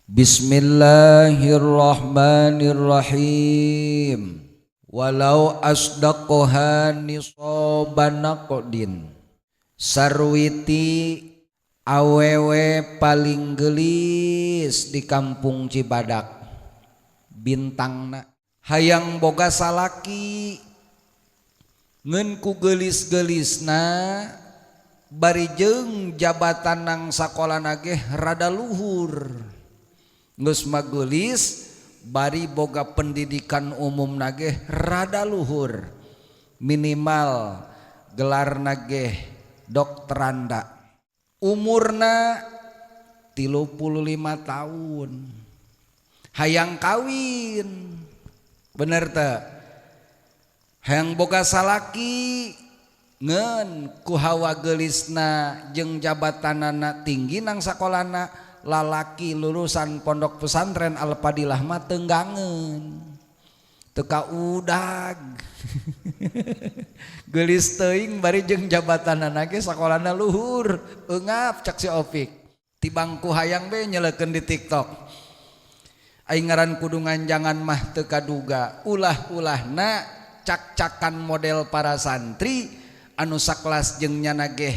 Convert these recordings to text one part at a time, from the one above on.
Bismillahirrahmanirrahim. Walau asdaqoha nisobanaqodin. Sarwiti awewe paling gelis di kampung Cibadak. Bintangna hayang boga salaki ngeun ku gelis-gelisna bari jeung jabatan nang sakolana ge rada luhur. Geus magelis bari boga pendidikan umum nage rada luhur, minimal gelar nage dokteranda, umurna 35 tahun, hayang kawin, bener teh, hayang boga salaki ngeun ku hawa gelisna jeung jabatanana tinggi nang sakolana. Lalaki lulusan pondok pesantren Al-Fadilah mah tenggangen teka udag gelis teuing bari jeung jabatanana ge sakolana luhur eungap cak si Opik ti bangku hayang be nyelekeun di TikTok aing ngaran kudungan jangan mah teu kaduga ulah-ulahna cak-cakan model para santri anu sakelas jeung nyana ge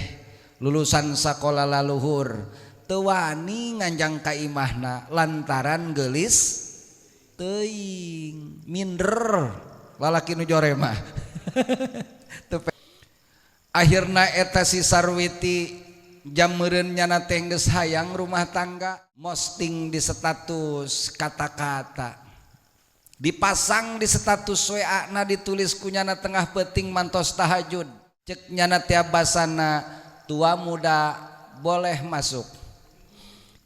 lulusan sakola laluhur teu wani nganjang ka imahna lantaran gelis teuing minder lalaki nu jore mah akhirna eta si Sarwiti jam meureun nyana teh geus hayang rumah tangga posting di status kata-kata dipasang di status WA na ditulis ku nyana tengah peuting mantos tahajud cek nyana teh basana tua muda boleh masuk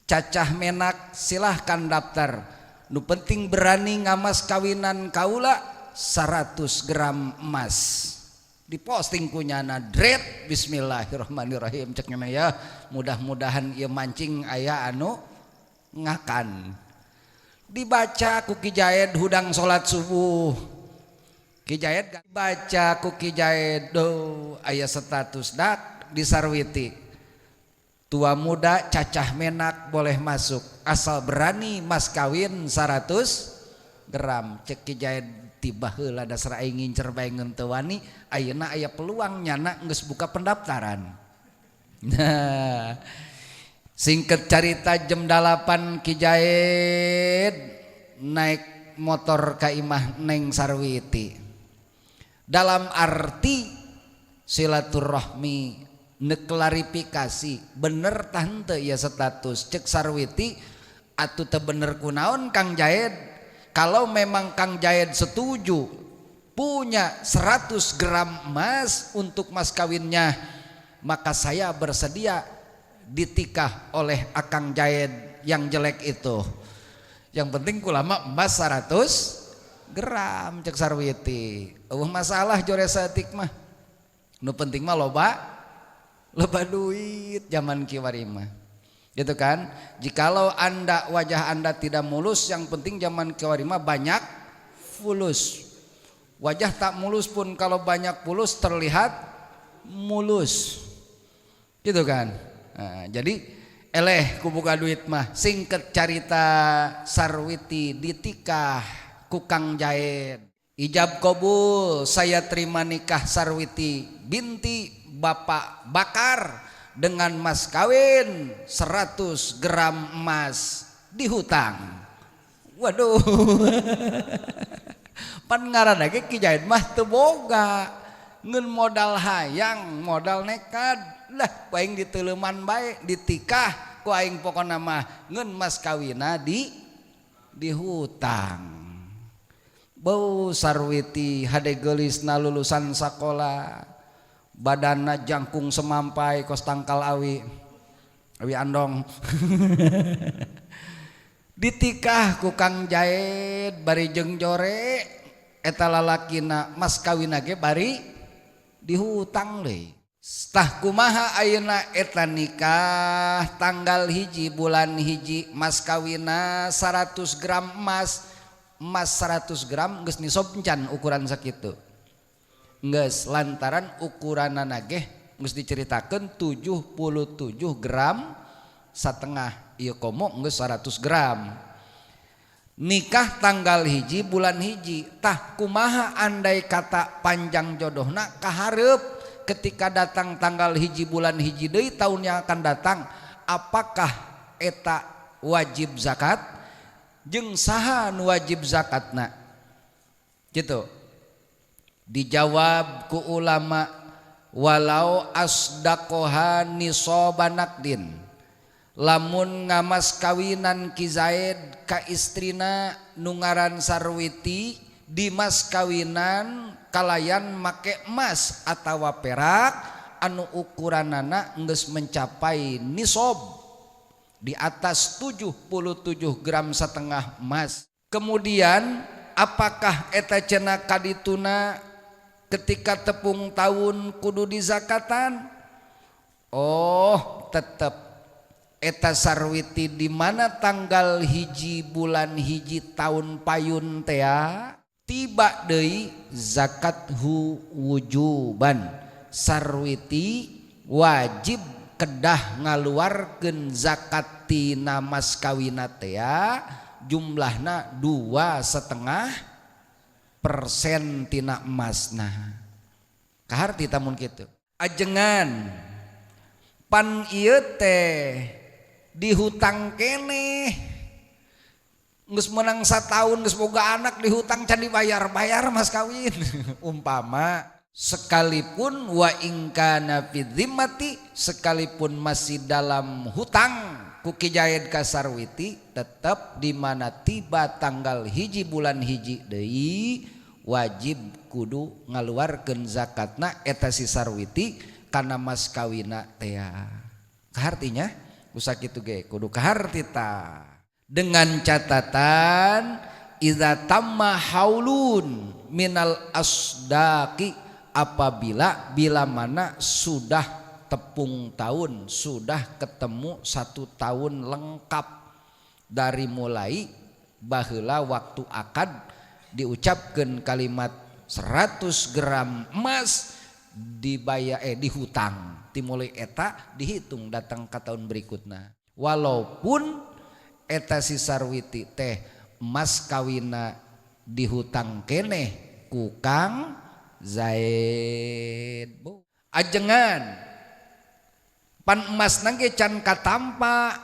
cacah menak silahkan daftar nu penting berani ngamas kawinan kaula 100 gram emas diposting kunyana dret bismillahirrahmanirrahim ceknya ya mudah-mudahan ieu mancing aya anu ngakan dibaca ku Ki Jaed hudang salat subuh Ki Jaed baca ku Ki Jaed do aya status dak di Sarwiti tua muda cacah menak boleh masuk asal berani mas kawin 100 gram cek Ki Jaed tiba heula dasar aing ngincer bae ngeun teu wani ayeuna aya peluang nyana geus buka pendaftaran. Nah singkat carita jam 8 Ki Jaed naik motor ka imah Neng Sarwiti dalam arti silaturahmi neklarifikasi bener tante ya status cek Sarwiti atuh teu bener kunaon Kang Jaed kalau memang Kang Jaed setuju punya 100 gram emas untuk mas kawinnya maka saya bersedia ditikah oleh Akang Jaed yang jelek itu yang penting kulama emas 100 gram cek Sarwiti masalah jore saeutik mah nu penting mah loba duit zaman kiwari mah gitu kan jikalau anda wajah anda tidak mulus yang penting zaman kiwari mah banyak fulus wajah tak mulus pun kalau banyak fulus terlihat mulus gitu kan nah, jadi eleh kubuka duit mah singket carita Sarwiti ditikah ku Kang Jaed ijab kabul saya terima nikah Sarwiti binti Bapak Bakar dengan mas kawin 100 gram emas dihutang. Waduh. Pan ngaranna ge Ki Jaed mah teu boga. Ngeun modal hayang, modal nekad. Lah aing diteuleman bae ditikah ku aing pokona mah ngeun mas kawina dihutang. Bau Sarwiti hade geulisna lulusan sakola badanna jangkung semampai kos tangkal awi andong ditikah ku Kang Jaed bari jeung jore eta lalakina mas kawina ge bari dihutang deui tah kumaha ayeuna eta nikah tanggal 1 bulan 1 mas kawina 100 gram emas 100 gram geus nisab encan ukuran sakitu geus lantaran ukuranana ge geus diceritakeun 77 gram setengah ieu komo geus 100 gram. Nikah tanggal hiji bulan hiji, tah kumaha andai kata panjang jodohna kahareup ketika datang tanggal hiji bulan hiji deui tahun yang akan datang, apakah eta wajib zakat jeung saha nu wajib zakatna gitu. Dijawab ku ulama, walau asdaqoha nisobanakdin, lamun ngamas kawinan Ki Zaid ka istrina nu ngaran Sarwiti di mas kawinan kalayan make emas atawa perak anu ukuranana geus mencapai nisob di atas 77 gram setengah emas. Kemudian apakah eta cenah kadituna ketika tepung tahun kudu dizakatan? Oh, tetep eta Sarwiti di mana tanggal hiji bulan hiji tahun payun teh tiba deui zakathu wujuban. Sarwiti wajib kedah ngaluarkeun zakat tina mas kawina teh jumlahna 2,5% tina emasna. Kaharti tamun kitu. Ajengan pan ieu teh dihutang keneh. Geus menang satahun geus boga anak dihutang can dibayar-bayar mas kawin. Umpama sekalipun wa ingkana fi dhimmati, sekalipun masih dalam hutang ku Ki Zaid ka Sarwiti, tetap di mana tiba tanggal hiji bulan hiji deui wajib kudu ngaluarkeun zakatna eta si Sarwiti kana mas kawina teh. Kahartinya usak kitu ge kudu kaharti ta. Dengan catatan idza tamma haulun minal asdaqi, apabila bila mana sudah tepung tahun, sudah ketemu 1 tahun lengkap dari mulai baheula waktu akad diucapkeun kalimat 100 gram emas dibayar dihutang timulai eta dihitung datang ke tahun berikutnya. Walaupun eta si Sarwiti teh emas kawina dihutang keneh ku Kang Zaid. Ajengan pan emas nangge can katampa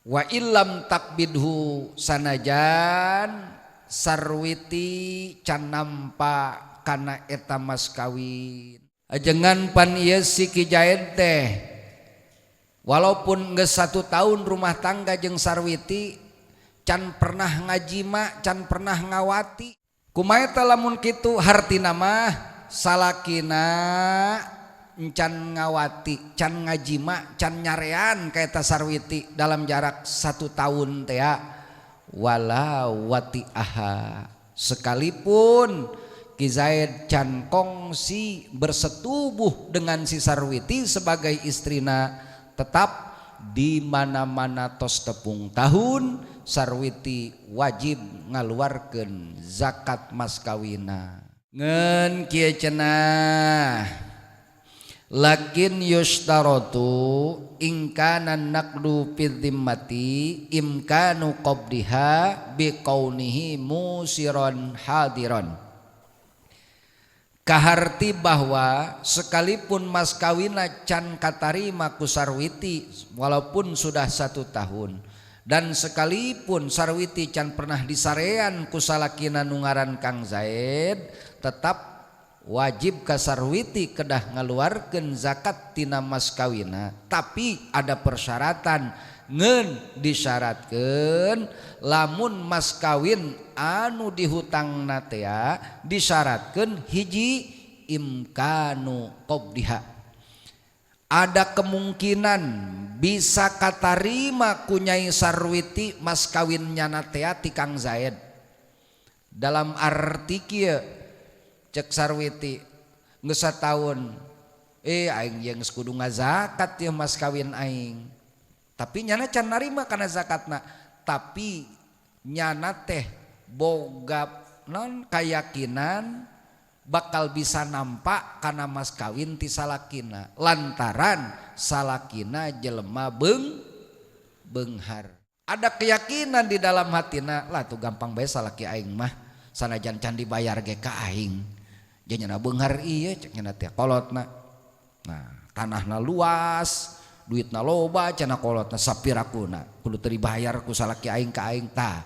wa illam takbidhu sanajan Sarwiti can nampa kana eta mas kawin. Ajengan pan ieu si Ki Zaid teh walaupun geus 1 tahun rumah tangga jeung Sarwiti can pernah ngajima, can pernah ngawati. Kumaha eta lamun kitu hartina mah salakina can ngawati, can ngajima, can nyarean ka eta Sarwiti dalam jarak 1 tahun teh wala wati aha, sekalipun Ki Zaid can kongsi bersetubuh dengan si Sarwiti sebagai istrina, tetap di mana-mana tos tepung tahun Sarwiti wajib ngaluarkeun zakat mas kawina. Ngeun kieu cenah lakin yushtaratu ingkana naqdu fi dhimmati imkanu qabdiha biqaunihi musiron hadiron. Kaharti bahwa sekalipun mas kawina can katarima ku Sarwiti walaupun sudah 1 tahun, dan sekalipun Sarwiti can pernah disarean ku salakina nu ngaran Kang Zaid, tetap wajib ka Sarwiti kedah ngaluarkeun zakat tina mas kawina. Tapi ada persyaratan, ngeun disyaratkeun lamun mas kawin anu dihutangna teh disyaratkeun hiji imkanu qabdiha, ada kemungkinan bisa katarima ku Nyai Sarwiti mas kawinnya teh ti Kang Zaid. Dalam arti kieu cek Sarwiti geus sataun aing jeung kudu ngazakat ya mas kawin aing, tapi nyana can narima kana zakatna, tapi nyana teh boga non kayakinan bakal bisa nampak kana mas kawin ti salakina lantaran salakina jelema beunghar. Ada keyakinan di dalam hatina lah tuh gampang bae salaki aing mah sanajan can dibayar ge ka aing. Janya beunghar ieu cek nya teh kolotna. Nah, tanahna luas, duitna loba cenah kolotna sapirakuna. Kudu teu dibayar ku salaki aing ka aing tah.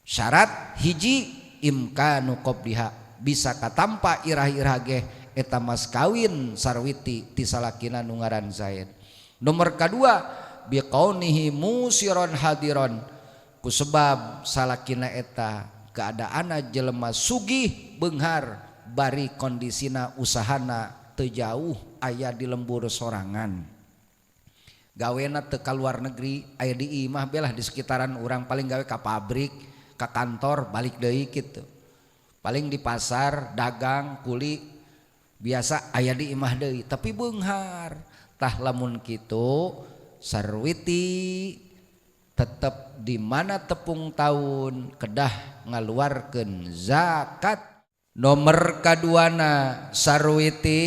Syarat hiji imkanu qabliha bisa katampa irah-irah ge eta mas kawin sarwiti ti salakina nu ngaran Zaid. Nomor kedua biqaunihi musiron hadiron ku sebab salakina eta keadaana jelema sugih beunghar bari kondisina usahana teu jauh aya di lembur sorangan. Gawena teu ka luar negeri aya di imah belah di sekitaran urang paling gawe ka pabrik, ka kantor balik deui kitu. Paling di pasar dagang kuli biasa aya di imah deui tapi beunghar. Tah lamun kitu sarwiti tetep di mana tepung tahun kedah ngaluarkeun zakat. Nomor kaduana sarwiti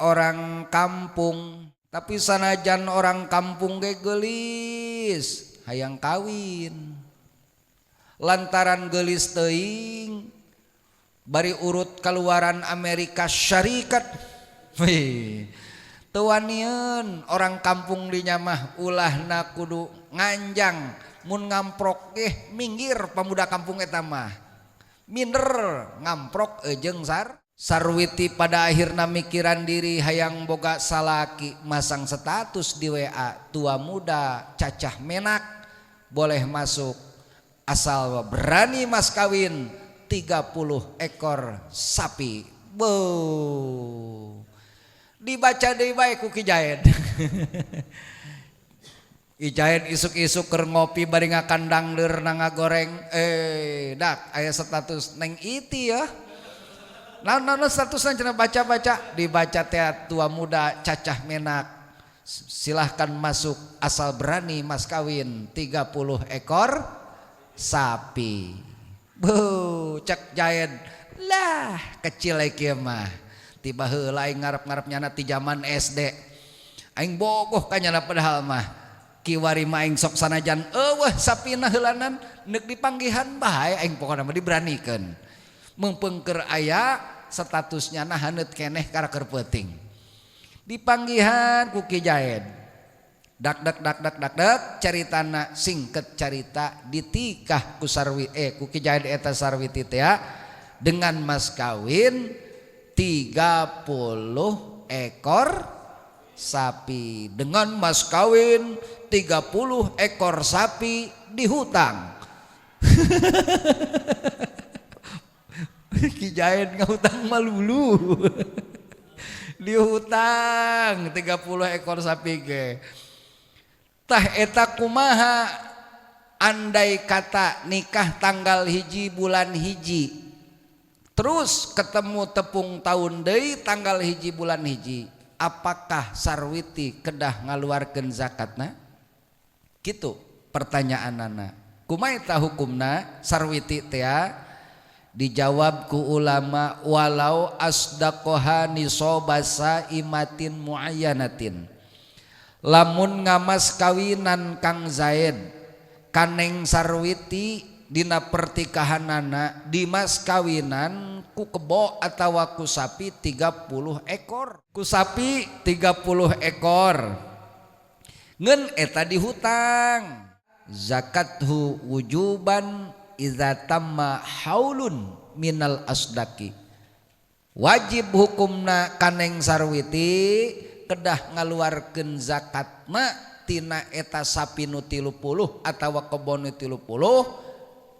orang kampung tapi sanajan orang kampung ge geulis hayang kawin lantaran geulis teuing bari urut kaluaran Amerika Syarikat. Tuanien orang kampung di nyamah ulahna kudu nganjang mun ngamprok minggir pemuda kampung eta mah minder ngamprok jeung sarwiti pada akhirna mikiran diri hayang boga salaki masang status di WA tua muda cacah menak boleh masuk asal berani mas kawin 30 ekor sapi. Dibaca deui bae ku Ki Jaed. Ijaed isuk-isuk keur ngopi bari ngakandang leur na ngagoreng. Dak aya status neng iti ya. Naon statusna cenah baca-baca dibaca teh tua muda cacah menak. Silahkan masuk asal berani mas kawin 30 ekor sapi. Cek Jaed lah kecil kieu mah. Tiba heula aing ngarep-ngarep nyana ti zaman SD. Aing bogoh ka nyana padahal mah kiwari mah aing sok sanajan eueuh sapina heulanan neuk dipanggihan bae aing pokona mah dibranikeun. Meupeung keur aya statusnya nah haneut keneh kara keur peuting. Dipanggihan ku Ki Jaed. Dak caritana singket carita ditikah ku ku Ki Jaed eta sarwiti teh dengan mas kawin 30 ekor sapi. Dengan mas kawin 30 ekor sapi dihutang. Ki Jaed ngahutang malulu. Dihutang 30 ekor sapi ge. Tah eta kumaha andai kata nikah tanggal hiji bulan hiji terus ketemu tepung tahun deui tanggal hiji bulan hiji, apakah sarwiti kedah ngaluarkeun zakatna? Kitu pertanyaanana. Kumaha hukumna sarwiti teh? Dijawab ku ulama walau asdaqoha nisobasa imatin muayyanatin. Lamun ngamas kawinan Kang Zaid kaneng sarwiti dina pertikahanana di mas kawinan ku kebo atawa ku sapi 30 ekor. Ku sapi 30 ekor. Ngeun eta dihutang. Zakathu wujuban idza tamma haulun minal asdaqi. Wajib hukumna kaneng sarwiti kedah ngaluarkeun zakatna tina eta sapi nu 30 atawa kebon nu 30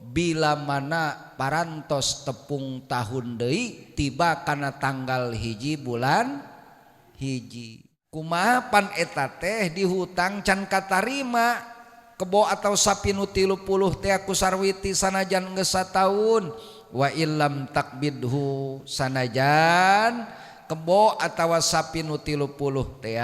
bila mana parantos tepung tahun deui tiba kana tanggal hiji bulan hiji. Kumaha pan eta teh dihutang can katarima kebo atau sapi nu 30 teh ku sarwiti sanajan geus sataun wa illam takbidhu sanajan kebo atawa sapi nu 30 teh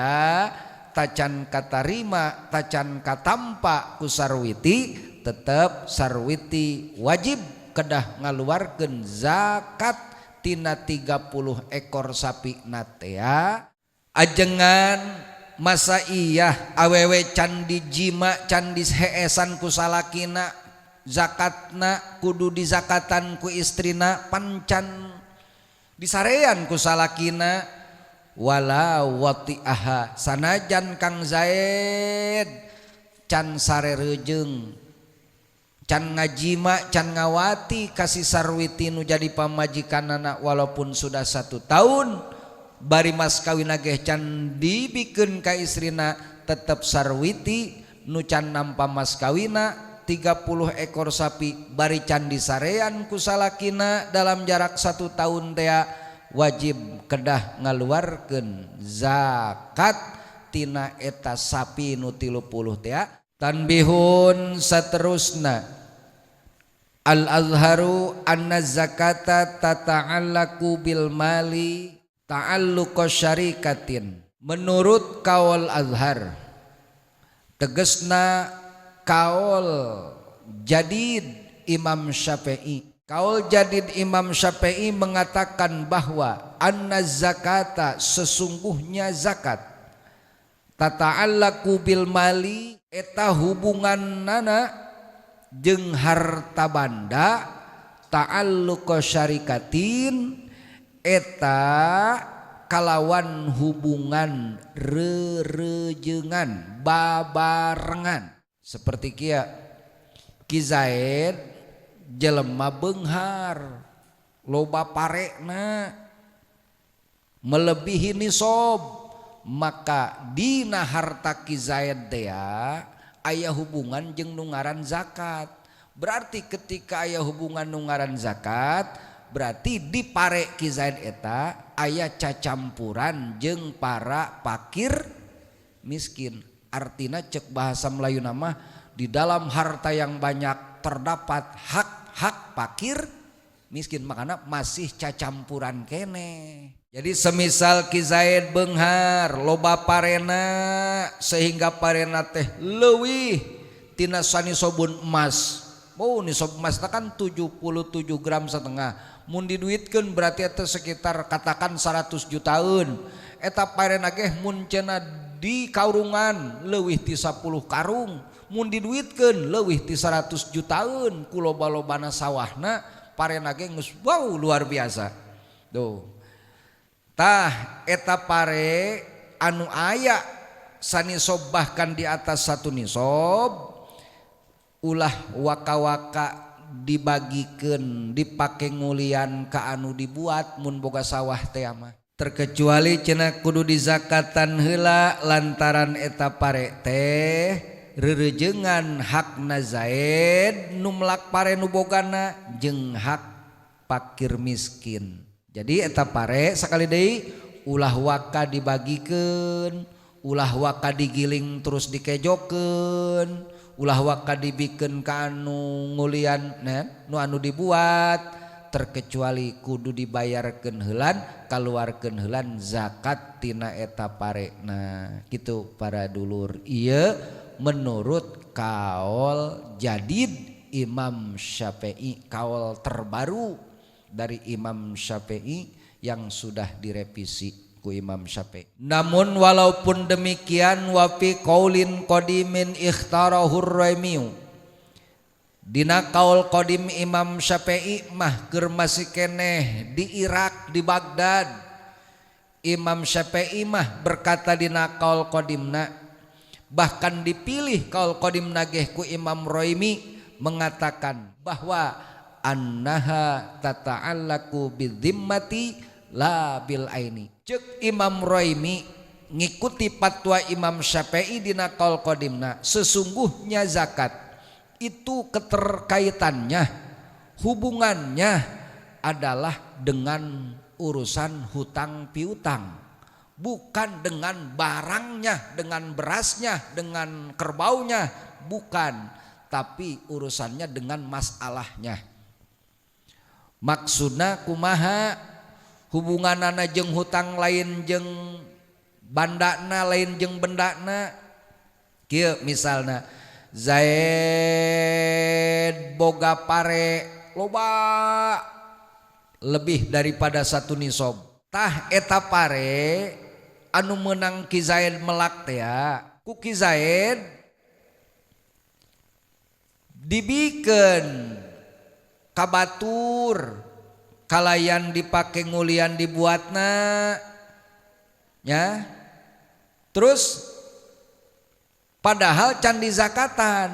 tacan katarima tacan katampa ku sarwiti tetap sarwiti wajib kedah ngaluarkeun zakat tina 30 ekor sapi natea. Ajengan masa iya awewe can dijima can diheesan ku salakina zakatna kudu dizakatan ku istrina pancan disarean ku salakina wala wati'aha sanajan Kang Zaid can sarerejeung can ngajima can ngawati kasih sarwiti nu jadi pamajikanana walaupun sudah 1 tahun bari mas kawin ageh can dibikeun ka istrina tetep sarwiti nu can nampa mas kawina 30 ekor sapi bari can disarean ku salakina dalam jarak 1 tahun teh wajib kedah ngaluarkeun zakat tina eta sapi nu 30 teh. Tanbihun saterusna al-azharu anna zakata tata'allaku bil mali ta'alluqa syarikatin. Menurut kaul azhar tegesna kaul jadid Imam Syafi'i. Kaul jadid Imam Syafi'i mengatakan bahwa anna zakata sesungguhnya zakat tata'allaku bil mali eta hubunganna jeung harta banda ta'alluqa syarikatin eta kalawan hubungan rerejengan babarengan seperti kieu Ki Zaid jelema beunghar loba parena melebihi nisab maka dina harta Ki Zaid dea aya hubungan jeung nu ngaran zakat. Berarti ketika aya hubungan nu ngaran zakat berarti di pare Ki Zaid eta aya cacampuran jeung para fakir miskin. Artina cek bahasa Melayu nama di dalam harta yang banyak terdapat hak-hak fakir miskin, makanya masih cacampuran kene. Jadi semisal Ki Zaid beunghar loba parena sehingga parena teh leuwih tina sanisobun emas. Oh nisab emas kan 77 gram setengah. Mun diduitkeun berarti eta sekitar katakan 100 jutaan. Eta parena ge mun cenah di kaurungan leuwih ti 10 karung. Mun diduitkeun leuwih ti 100 jutaan ku loba-lobana sawahna parena ge geus wow luar biasa. Tuh. Tah eta pare anu aya sanisob bahkan di atas 1 nisob ulah waka-waka dibagikeun dipake ngulian ka anu dibuat mun boga sawah teh mah terkecuali cenah kudu dizakatan heula lantaran eta pare teh rerejengan hakna Zaid nu melak pare nu bogana jeung hak fakir miskin. Jadi eta pare sakali deui ulah waka dibagikeun, ulah waka digiling terus dikejokeun, ulah waka dibikeun ka anu ngulian nu anu dibuat terkecuali kudu dibayarkeun heulan kaluarkeun heulan zakat tina eta pare. Nah kitu para dulur ieu menurut kaul jadid Imam Syafi'i, kaul terbaru dari Imam Syafi'i yang sudah direvisi ku Imam Syafi'i. Namun walaupun demikian wa fi qaulin qadimin ikhtarahur Raimiyu, dina kaul qadim Imam Syafi'i mah keur masih keneh di Irak di Baghdad. Imam Syafi'i mah berkata dina kaul qadimna, bahkan dipilih kaul qadimna ge ku Imam Raimi mengatakan bahwa annaha tata'allaku bidzimmati la bil aini. Cek Imam Raimi ngikuti fatwa Imam Syafi'i dina qaul qadimna, sesungguhnya zakat itu keterkaitannya hubungannya adalah dengan urusan hutang piutang, bukan dengan barangnya, dengan berasnya, dengan kerbaunya, bukan, tapi urusannya dengan masalahnya. Maksudna kumaha hubunganana jeung hutang lain jeung bandana lain jeung bendana. Kieu misalna Zaid boga pare loba lebih daripada 1 nisob. Tah eta pare anu menang Ki Zaid melak teh ya ku Ki Zaid dibikeun kabatur kalayan dipake ngulian dibuatna ya terus padahal can di zakatan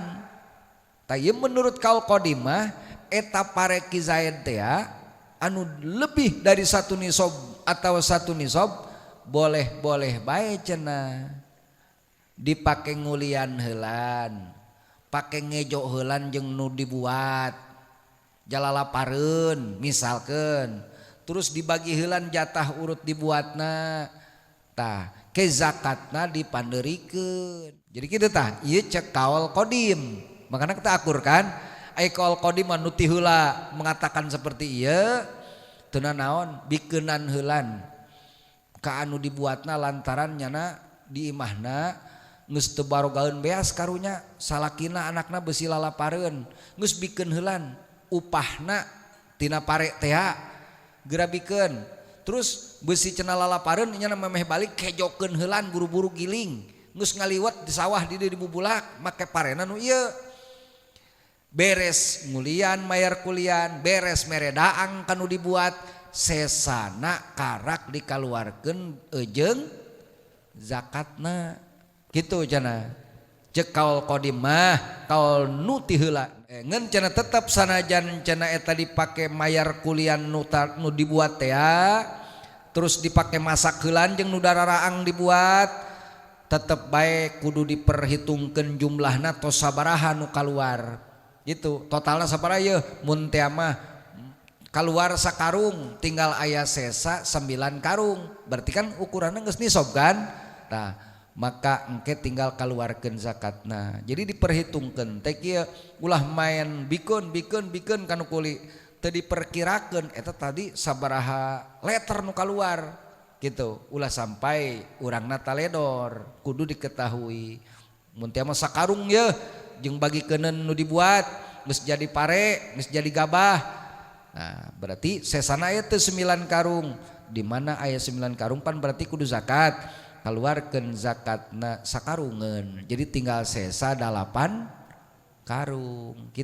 tapi menurut kaul qadimah eta pare Ki Zaid teh ya anu lebih dari 1 nisab atau 1 nisab boleh bae cenah dipake ngulian heulan pake ngejo heulan jeung nu dibuat jalalapareun misalkan terus dibagi heulan jatah urut dibuatna tah ke zakatna dipandeurikeun jadi kitu tah ieu cek kaul qadim makana kita akurkan ai kaul qadim anu ti heula mengatakan seperti ieu teu naon bikeunan heulan ka anu dibuatna lantaran nyana di imahna geus teu barogaeun beas karunya salakina anakna beusi lalapareun geus bikeun heulan upahna tina pare teh geura bikeun terus beusi cenah lalapareun nya memeh balik kejokeun heulan buru-buru giling geus ngaliwat di sawah di bubulak make parena nu ieu beres ngulian mayar kulian beres mere daang kanu dibuat sesana karak dikaluarkeun ejeung zakatna gitu cenah cek kaul qadim mah kaul nu ti heula ngan cenah tetep sanajan cenah eta dipake mayar kulian nu dibuat teh terus dipake masak heulan jeung nu dararaang dibuat tetep bae kudu diperhitungkeun jumlahna tos sabaraha nu kaluar gitu totalna sabaraha ye mun teh mah kaluar sakarung tinggal aya sesa 9 karung berarti kan ukuranna geus nisab kan nah maka engke tinggal kaluarkeun zakatna jadi diperhitungkeun teh kieu ulah main bikeun kanu kuli teu diperkirakeun eta tadi sabaraha liter nu kaluar gitu ulah sampai urangna taledor kudu diketahui mun teh mah sakarung ye jeung bagikeun nu dibuat geus jadi pare geus jadi gabah nah berarti sesana aya teu 9 karung di mana aya 9 karung pan berarti kudu zakat keluarkan zakatna sakarungan jadi tinggal sesa 8 karung gitu.